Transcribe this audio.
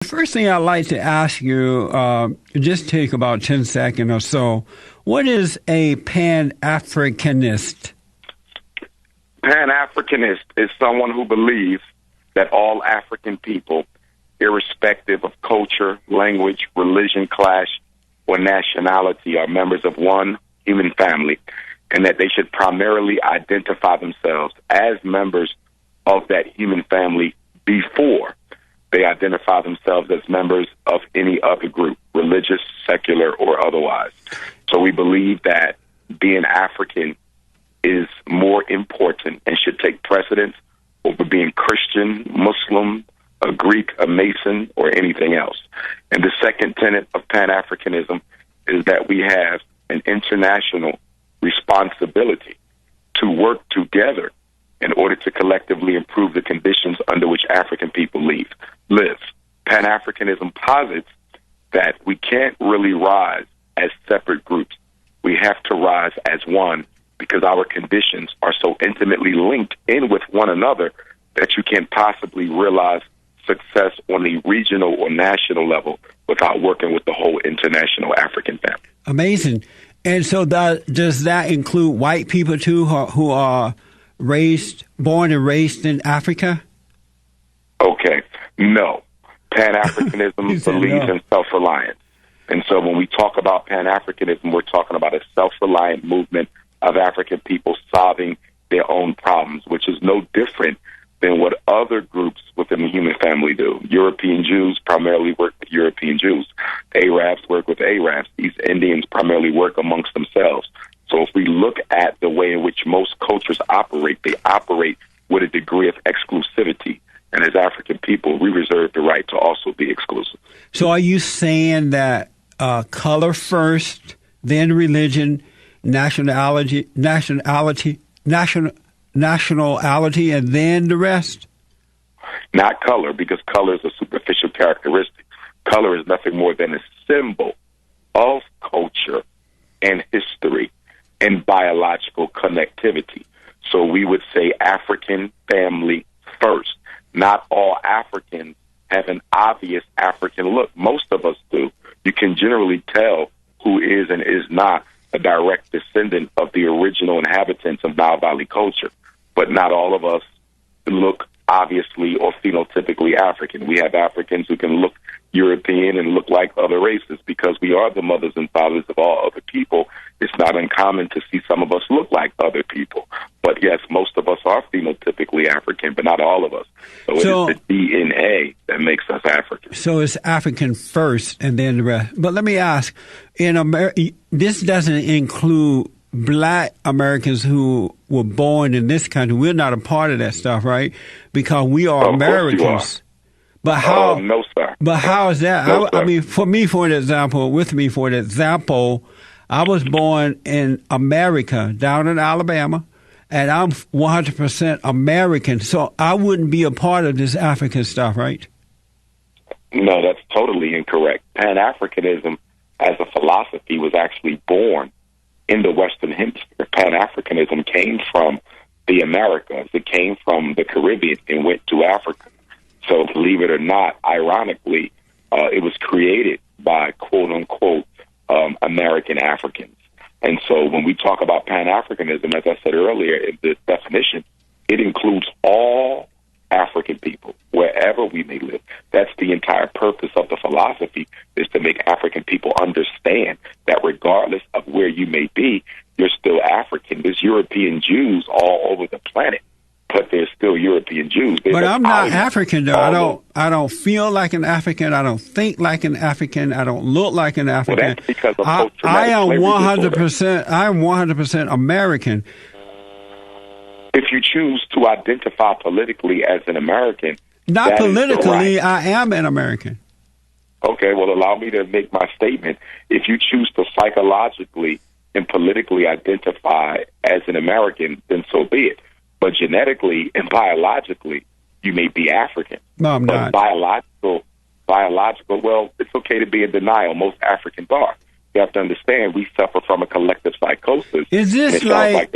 First thing I'd like to ask you, just take about 10 seconds or so. What is a Pan-Africanist? Pan-Africanist is someone who believes that all African people, irrespective of culture, language, religion, class, or nationality, are members of one human family, and that they should primarily identify themselves as members of that human family before they identify themselves as members of any other group, religious, secular, or otherwise. So we believe that being African is more important and should take precedence over being Christian, Muslim, a Greek, a Mason, or anything else. And the second tenet of Pan-Africanism is that we have an international responsibility to work together in order to collectively improve the conditions under which African people live. Pan-Africanism posits that we can't really rise as separate groups. We have to rise as one because our conditions are so intimately linked in with one another that you can't possibly realize success on the regional or national level without working with the whole international African family. Amazing. And so does that include white people too who are born and raised in Africa? Okay. No. Pan-Africanism believes in self-reliance. And so when we talk about Pan-Africanism, we're talking about a self-reliant movement of African people solving their own problems, which is no different than what other groups within the human family do. European Jews primarily work with European Jews. Arabs work with Arabs. East Indians primarily work amongst themselves. So if we look at the way in which most cultures operate, they operate with a degree of exclusivity. And as African people, we reserve the right to also be exclusive. So are you saying that color first, then religion, nationality, and then the rest? Not color, because color is a superficial characteristic. Color is nothing more than a symbol of culture and history and biological connectivity. So we would say African family first. Not all Africans have an obvious African look. Most of us do. You can generally tell who is and is not a direct descendant of the original inhabitants of Nile Valley culture. But not all of us look obviously or phenotypically African. We have Africans who can look European and look like other races because we are the mothers and fathers of all other people. It's not uncommon to see some of us look like other people. But yes, most of us are phenotypically African, but not all of us. So it is the DNA that makes us African. So it's African first and then the rest. But let me ask, in America, this doesn't include Black Americans who were born in this country. We're not a part of that stuff, right? Because we are Americans. But how? No, sir. But how is that? No, I mean, for example, I was born in America, down in Alabama, and I'm 100% American. So I wouldn't be a part of this African stuff, right? No, that's totally incorrect. Pan-Africanism as a philosophy was actually born in the Western Hemisphere. Pan-Africanism came from the Americas. It came from the Caribbean and went to Africa. So believe it or not, ironically, it was created by quote-unquote American Africans. And so when we talk about Pan-Africanism, as I said earlier in the definition, it includes all African people, wherever we may live. That's the entire purpose of the philosophy, is to make African people understand that regardless of where you may be, you're still African. There's European Jews all over the planet, but there's still European Jews. But I'm not African, though. I don't feel like an African. I don't think like an African. I don't look like an African. Well, that's because of culture. I am 100%. I am 100% American. If you choose to identify politically as an American, not politically, I am an American. Okay, well, allow me to make my statement. If you choose to psychologically and politically identify as an American, then so be it. But genetically and biologically, you may be African. No, I'm not. Biological, well, it's okay to be in denial. Most Africans are. You have to understand, we suffer from a collective psychosis. Is this like